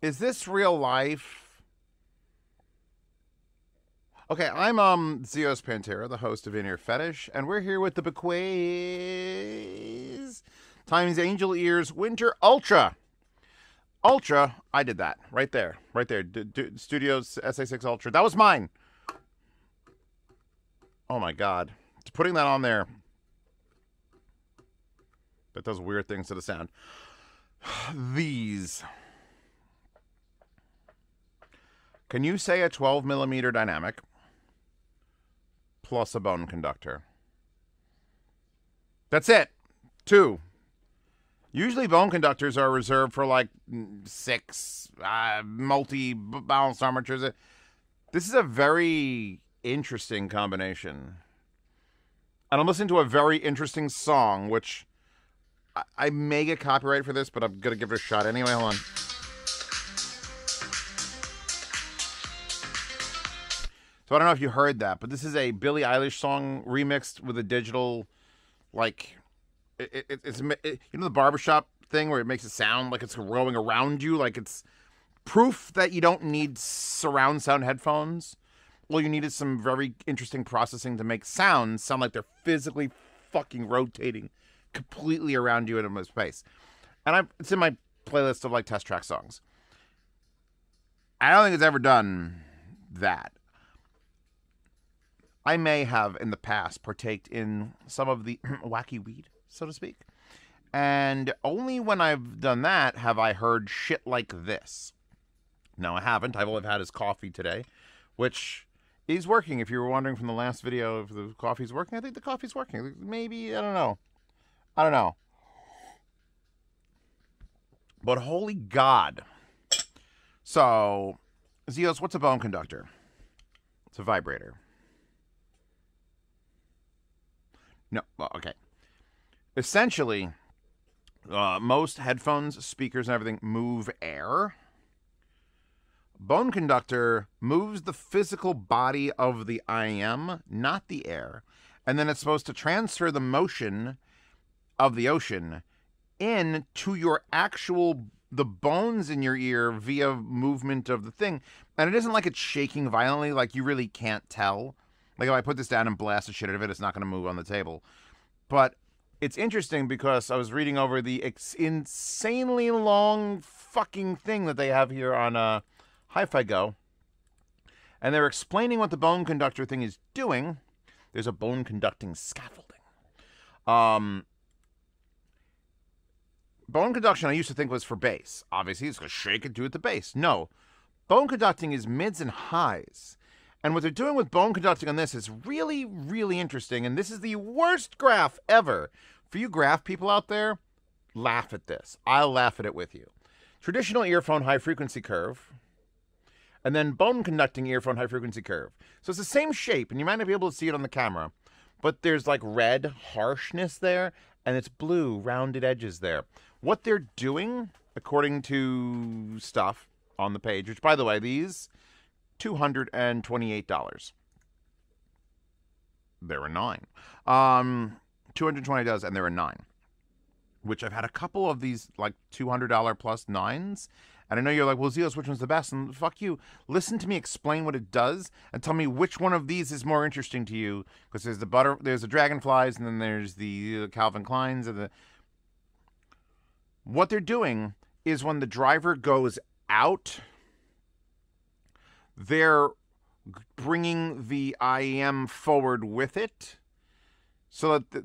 Is this real life? Okay, I'm Zeos Pantera, the host of In Ear Fetish, and we're here with the BQEYZ times Angel Ears Winter Ultra. Ultra, I did that right there, right there. Studios SA6 Ultra. That was mine. Oh my god, putting that on there. That does weird things to the sound. These. Can you say a 12 millimeter dynamic plus a bone conductor? That's it. 2. Usually bone conductors are reserved for like 6 multi-balanced armatures. This is a very interesting combination. And I'm listening to a very interesting song, which I may get copyright for this, but I'm going to give it a shot anyway. Hold on. So I don't know if you heard that, but this is a Billie Eilish song remixed with a digital, like, it's you know the barbershop thing where it makes it sound like it's rolling around you, like it's proof that you don't need surround sound headphones. All you need is some very interesting processing to make sounds sound like they're physically fucking rotating completely around you in a space. And it's in my playlist of like test track songs. I don't think it's ever done that. I may have in the past partaked in some of the wacky weed, so to speak. And only when I've done that have I heard shit like this. No, I haven't. I've only had his coffee today, which is working. If you were wondering from the last video if the coffee's working, I think the coffee's working. Maybe, I don't know. But holy God. So, Zeos, what's a bone conductor? It's a vibrator. No, well, okay. Essentially, most headphones, speakers, and everything move air. Bone conductor moves the physical body of the IEM, not the air. And then it's supposed to transfer the motion of the ocean into your the bones in your ear via movement of the thing. And it isn't like it's shaking violently, like you really can't tell. Like if I put this down and blast the shit out of it, it's not going to move on the table. But it's interesting because I was reading over the insanely long fucking thing that they have here on Hi-Fi Go. And they're explaining what the bone conductor thing is doing. There's a bone conducting scaffolding. Bone conduction I used to think was for bass. Obviously, it's going to shake and do it the bass. No. Bone conducting is mids and highs. And what they're doing with bone conducting on this is really, really interesting. And this is the worst graph ever. For you graph people out there, laugh at this. I'll laugh at it with you. Traditional earphone high frequency curve. And then bone conducting earphone high frequency curve. So it's the same shape, and you might not be able to see it on the camera. But there's like red harshness there, and it's blue rounded edges there. What they're doing, according to stuff on the page, which by the way, these $228. There were 9. $220, and there were 9. Which I've had a couple of these like $200 plus 9s. And I know you're like, well, Zeos, which one's the best? And fuck you. Listen to me explain what it does and tell me which one of these is more interesting to you. Because there's the Dragonflies, and then there's the Calvin Kleins. What they're doing is when the driver goes out, they're bringing the IEM forward with it. So that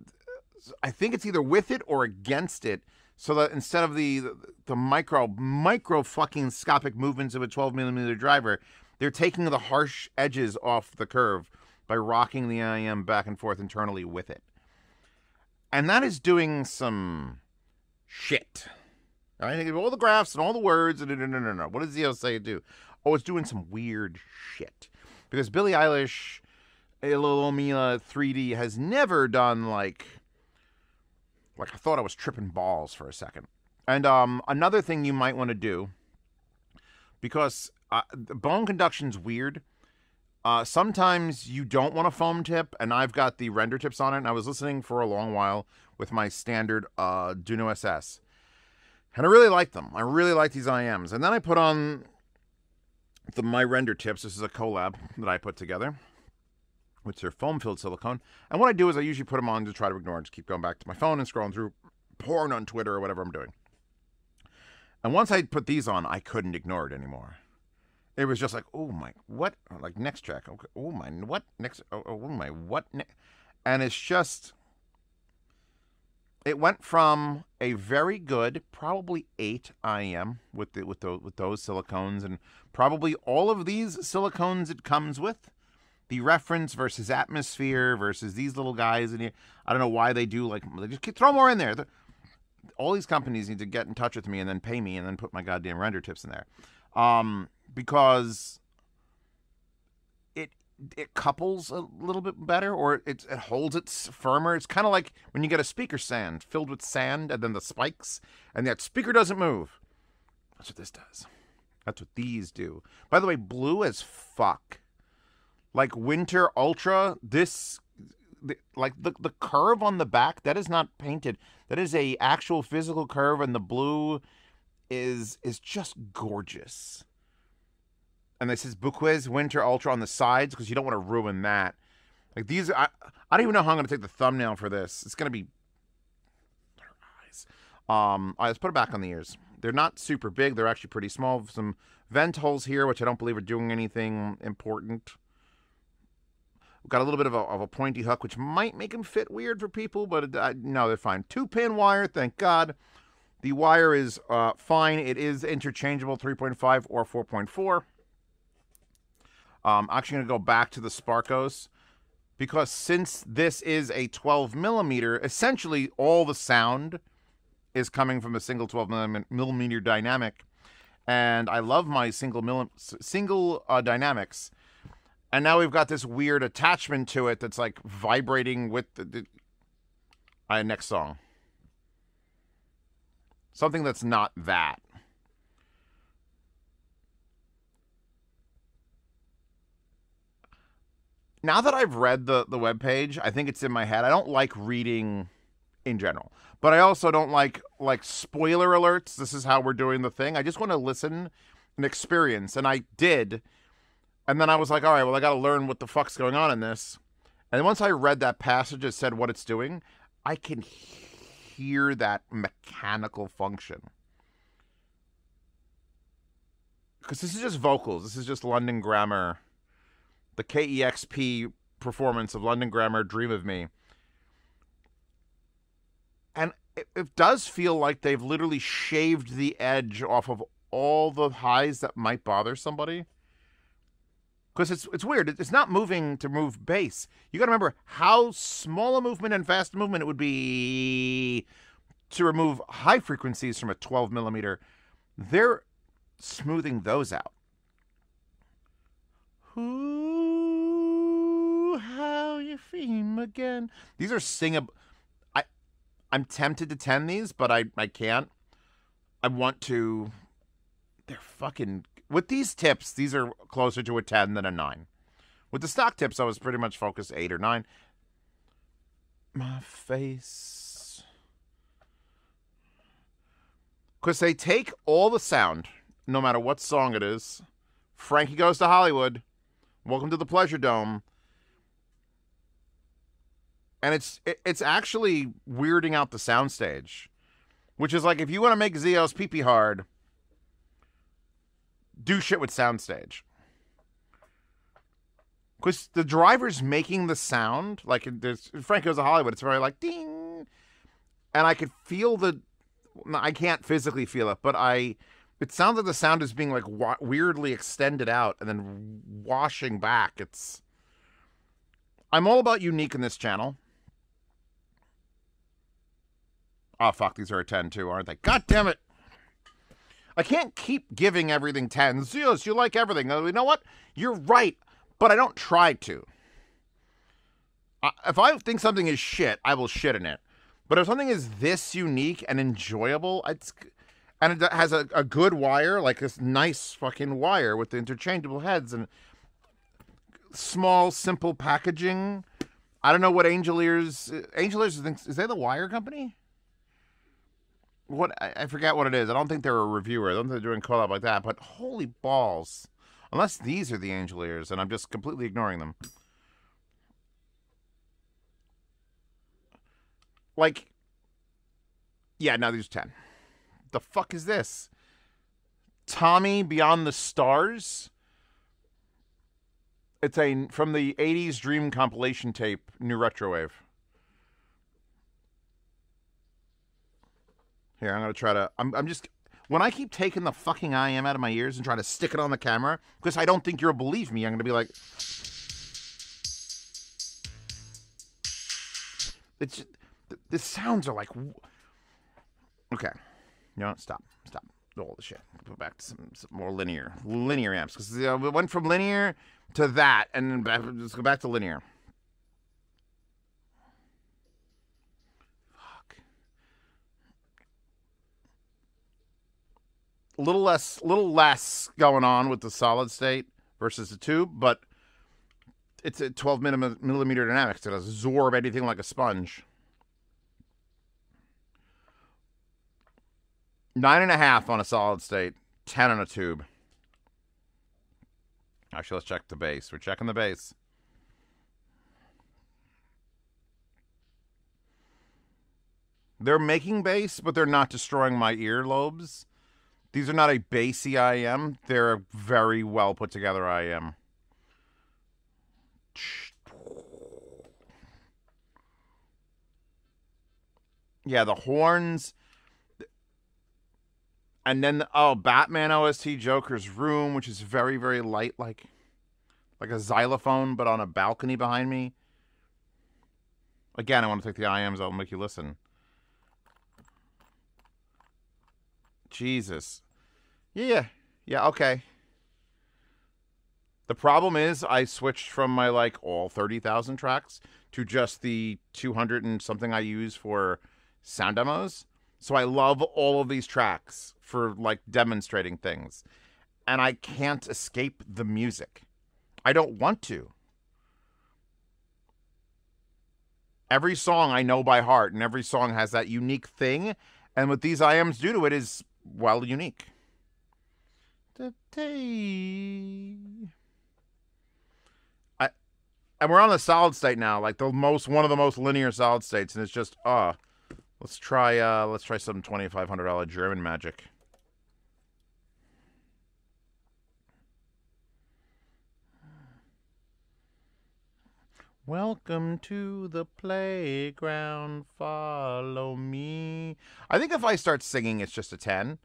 I think it's either with it or against it. So that instead of the micro fucking scopic movements of a 12 millimeter driver, they're taking the harsh edges off the curve by rocking the IEM back and forth internally with it. And that is doing some shit. I think of all the graphs and all the words. No. What does Zeos say it do? Oh, it's doing some weird shit. Because Billie Eilish, Lil Mila 3D has never done like I thought I was tripping balls for a second. And another thing you might want to do, because bone conduction's weird. Sometimes you don't want a foam tip, and I've got the render tips on it, and I was listening for a long while with my standard Duno SS. And I really like them. I really like these IEMs. And then I put on my render tips. This is a collab that I put together, which are foam-filled silicone. And what I do is I usually put them on to try to ignore and just keep going back to my phone and scrolling through porn on Twitter or whatever I'm doing. And once I put these on, I couldn't ignore it anymore. It was just like, oh my, what? Like next track. Okay. Oh my, what? Next. Oh my, what? And it's just, it went from a very good, probably 8 IEM with those silicones, and probably all of these silicones it comes with. The reference versus atmosphere versus these little guys in here. I don't know why they do, like, they just throw more in there. All these companies need to get in touch with me and then pay me and then put my goddamn render tips in there. Because it couples a little bit better, or it holds it firmer. It's kind of like when you get a speaker stand filled with sand and then the spikes, and that speaker doesn't move. That's what this does. That's what these do. By the way, blue as fuck. Like Winter Ultra, like the curve on the back, that is not painted. That is a actual physical curve, and the blue is just gorgeous. And this is BQEYZ Winter Ultra on the sides because you don't want to ruin that. Like these, I don't even know how I'm going to take the thumbnail for this. It's going to be eyes. All right, let's put it back on the ears. They're not super big. They're actually pretty small. Some vent holes here, which I don't believe are doing anything important. We've got a little bit of a pointy hook, which might make them fit weird for people, but no, they're fine. 2-pin wire, thank God. The wire is fine. It is interchangeable, 3.5 or 4.4. I'm actually going to go back to the Sparkos, because since this is a 12 millimeter, essentially all the sound is coming from a single 12 millimeter dynamic. And I love my single dynamics. And now we've got this weird attachment to it that's like vibrating with the next song. Something that's not that. Now that I've read the webpage, I think it's in my head. I don't like reading in general. But I also don't like spoiler alerts. This is how we're doing the thing. I just want to listen and experience. And I did. And then I was like, all right, well, I got to learn what the fuck's going on in this. And once I read that passage that said what it's doing, I can hear that mechanical function. Because this is just vocals. This is just London Grammar. The KEXP performance of London Grammar, Dream of Me. And it does feel like they've literally shaved the edge off of all the highs that might bother somebody. Because it's weird. It's not moving to move bass. You got to remember how small a movement and fast a movement it would be to remove high frequencies from a 12 millimeter. They're smoothing those out. Ooh, how you feel again. These are singable. I'm tempted to 10 these, but I can't. I want to. They're fucking. With these tips, these are closer to a 10 than a 9. With the stock tips, I was pretty much focused 8 or 9. My face. Because they take all the sound, no matter what song it is. Frankie Goes to Hollywood. Welcome to the Pleasure Dome. And it's actually weirding out the soundstage. Which is like, if you want to make Zio's pee-pee hard, do shit with soundstage. Because the driver's making the sound. Like, there's Frank Goes to Hollywood. It's very like, ding. And I could feel I can't physically feel it, but it sounds like the sound is being like weirdly extended out and then washing back. I'm all about unique in this channel. Oh, fuck. These are a 10 too, aren't they? God damn it. I can't keep giving everything 10s. Yes, you like everything. You know what? You're right, but I don't try to. If I think something is shit, I will shit in it. But if something is this unique and enjoyable, and it has a good wire, like this nice fucking wire with the interchangeable heads and small, simple packaging. I don't know what Angel Ears thinks. Is they the wire company? what I forget what it is. I don't think they're a reviewer. I don't think they're doing collab like that. But holy balls! Unless these are the angel ears, and I'm just completely ignoring them. Like, yeah, no, these are 10. The fuck is this? Tommy Beyond the Stars. It's from the '80s Dream compilation tape, New Retrowave. Here, I'm gonna try to. I'm just. When I keep taking the fucking IEM out of my ears and trying to stick it on the camera, because I don't think you'll believe me, I'm gonna be like, it's just, the sounds are like, okay, you know what? Stop. All the shit. Go back to some more linear amps, because we went from linear to that, and then let's go back to linear. A little less going on with the solid state versus the tube, but it's a 12 millimeter dynamics to absorb anything like a sponge. 9.5 on a solid state, 10 on a tube. Actually, let's check the bass. We're checking the bass. They're making bass, but they're not destroying my earlobes. These are not a bassy IEM. They're a very well put together IEM. Yeah, the horns. And then, Batman OST Joker's Room, which is very, very light, like a xylophone, but on a balcony behind me. Again, I want to take the IEMs out and make you listen. Jesus. Yeah, okay. The problem is I switched from my, all 30,000 tracks to just the 200 and something I use for sound demos. So I love all of these tracks for, demonstrating things. And I can't escape the music. I don't want to. Every song I know by heart, and every song has that unique thing. And what these IEMs do to it is, well, unique. And we're on the solid state now, one of the most linear solid states, and it's just, let's try some $2,500 German magic. Welcome to the playground, follow me. I think if I start singing, it's just a 10.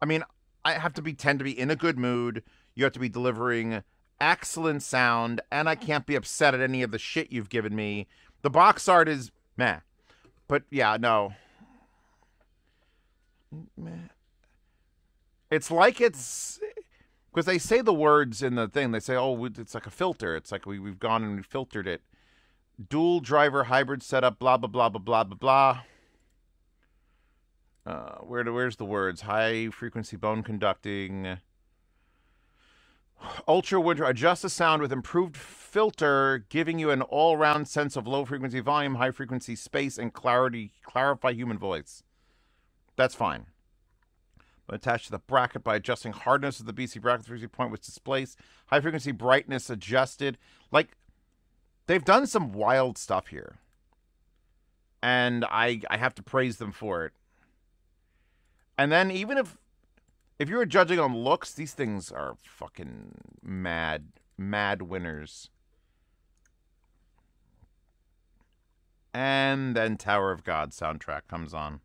I mean, I have to be 10 to be in a good mood. You have to be delivering excellent sound, and I can't be upset at any of the shit you've given me. The box art is meh. But yeah, no. It's like it's... Because they say the words in the thing. They say, it's like a filter. It's like we've gone and we filtered it. Dual driver hybrid setup, blah, blah, blah, blah, blah, blah, blah. Where's the words? High frequency bone conducting. Ultra winter. Adjust the sound with improved filter, giving you an all-round sense of low frequency volume, high frequency space, and clarify human voice. That's fine. But attached to the bracket by adjusting hardness of the BC bracket frequency point was displaced. High frequency brightness adjusted. They've done some wild stuff here. And I have to praise them for it. And then even if you were judging on looks, these things are fucking mad winners. And then Tower of God soundtrack comes on.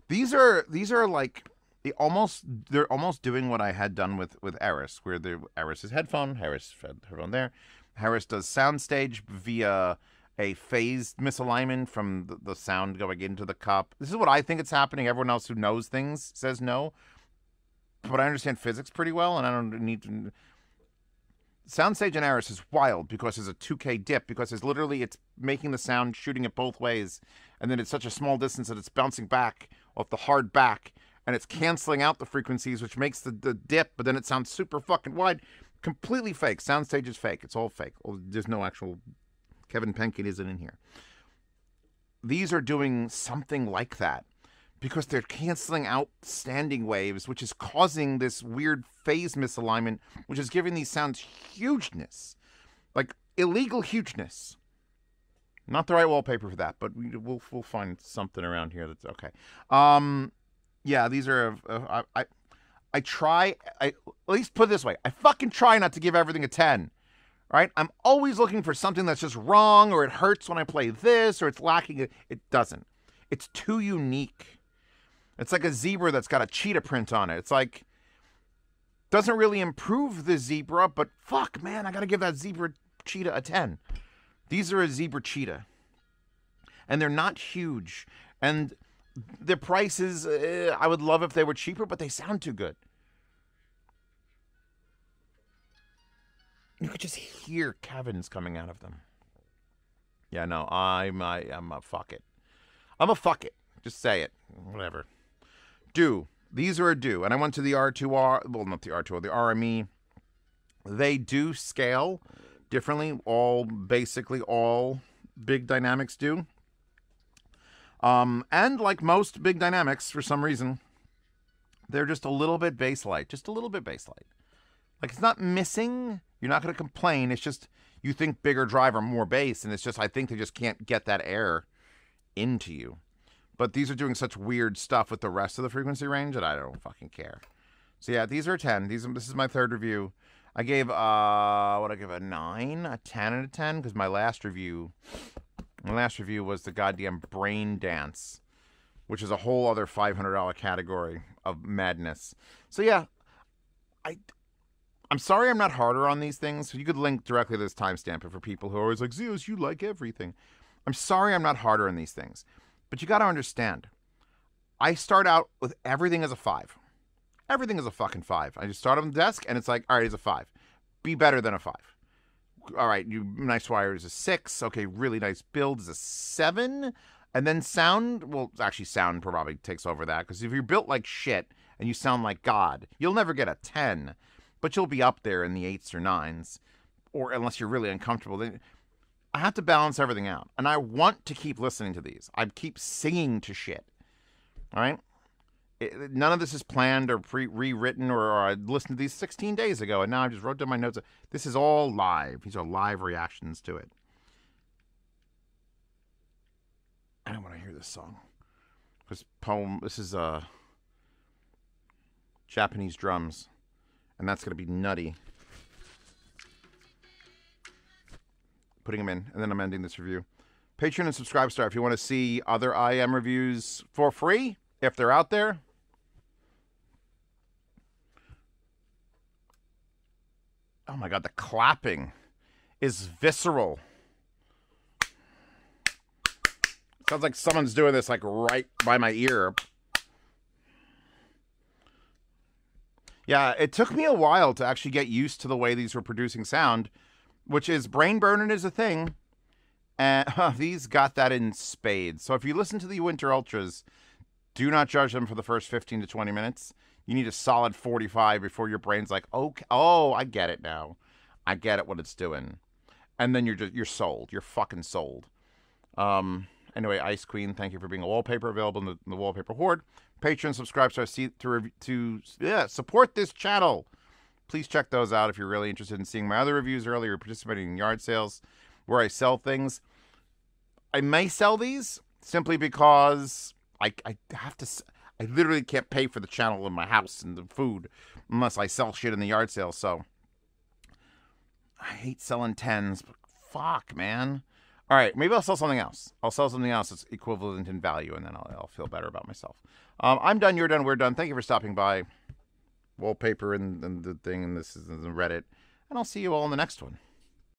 These are they're almost doing what I had done with Eris, where Eris is headphone there. Eris does soundstage via a phased misalignment from the sound going into the cup. This is what I think it's happening. Everyone else who knows things says no. But I understand physics pretty well, and I don't need to... Soundstage in Eris is wild because there's a 2K dip, because it's making the sound, shooting it both ways, and then it's such a small distance that it's bouncing back off the hard back, and it's canceling out the frequencies, which makes the dip, but then it sounds super fucking wide. Completely fake. Soundstage is fake. It's all fake. There's no actual... Kevin Penkin isn't in here. these are doing something like that because they're canceling out standing waves, which is causing this weird phase misalignment, which is giving these sounds hugeness, like illegal hugeness. Not the right wallpaper for that, but we'll find something around here that's okay. Yeah, these are I try, at least put it this way, I fucking try not to give everything a 10. Right? I'm always looking for something that's just wrong, or it hurts when I play this, or it's lacking. It doesn't. It's too unique. It's like a zebra that's got a cheetah print on it. It's like, doesn't really improve the zebra, but fuck, man, I gotta give that zebra cheetah a 10. These are a zebra cheetah. And they're not huge. And the prices, I would love if they were cheaper, but they sound too good. You could just hear Kevin's coming out of them. Yeah, no, I'm a fuck it. I'm a fuck it. Just say it. Whatever. Do. These are a do. And I went to the R2R, well, not the R2R, the RME. They do scale differently. Basically all big dynamics do. And like most big dynamics, for some reason, they're just a little bit bass light. Just a little bit bass light. Like, it's not missing. You're not going to complain. It's just you think bigger drive or more bass, and it's just I think they just can't get that air into you. But these are doing such weird stuff with the rest of the frequency range that I don't fucking care. So yeah, these are a 10. This is my third review. I gave what I give a 9, a 10 and a 10 because my last review was the goddamn Brain Dance, which is a whole other $500 category of madness. So yeah, I'm sorry I'm not harder on these things. You could link directly to this timestamp for people who are always like, Zeus, you like everything. I'm sorry I'm not harder on these things. But you got to understand, I start out with everything as a 5. Everything is a fucking 5. I just start on the desk, and it's like, all right, it's a 5. Be better than a 5. All right, nice wire is a 6. Okay, really nice build is a 7. And then sound, well, actually sound probably takes over that. Because if you're built like shit and you sound like God, you'll never get a 10. But you'll be up there in the 8s or 9s. Or unless you're really uncomfortable. Then I have to balance everything out. And I want to keep listening to these. I keep singing to shit. All right? None of this is planned or rewritten or I listened to these 16 days ago. And now I just wrote down my notes. This is all live. These are live reactions to it. I don't want to hear this song. This is Japanese drums. And that's going to be nutty. Putting them in. And then I'm ending this review. Patreon and Subscribe Star if you want to see other IEM reviews for free. If they're out there. Oh my God, the clapping is visceral. Sounds like someone's doing this like right by my ear. Yeah, it took me a while to actually get used to the way these were producing sound, which is brain burning is a thing. And these got that in spades. So if you listen to the Winter Ultras, do not judge them for the first 15 to 20 minutes. You need a solid 45 before your brain's like, okay, oh, I get it now. I get it what it's doing. And then you're sold. You're fucking sold. Anyway, Ice Queen, thank you for being a wallpaper available in the Wallpaper Horde. Patreon, subscribe to support this channel. Please check those out if you're really interested in seeing my other reviews earlier, participating in yard sales where I sell things. I may sell these simply because I have to. I literally can't pay for the channel in my house and the food unless I sell shit in the yard sale. So I hate selling 10s, but fuck, man. All right, maybe I'll sell something else. I'll sell something else that's equivalent in value, and then I'll feel better about myself. I'm done. You're done. We're done. Thank you for stopping by. Wallpaper and the thing, and this is the Reddit. And I'll see you all in the next one.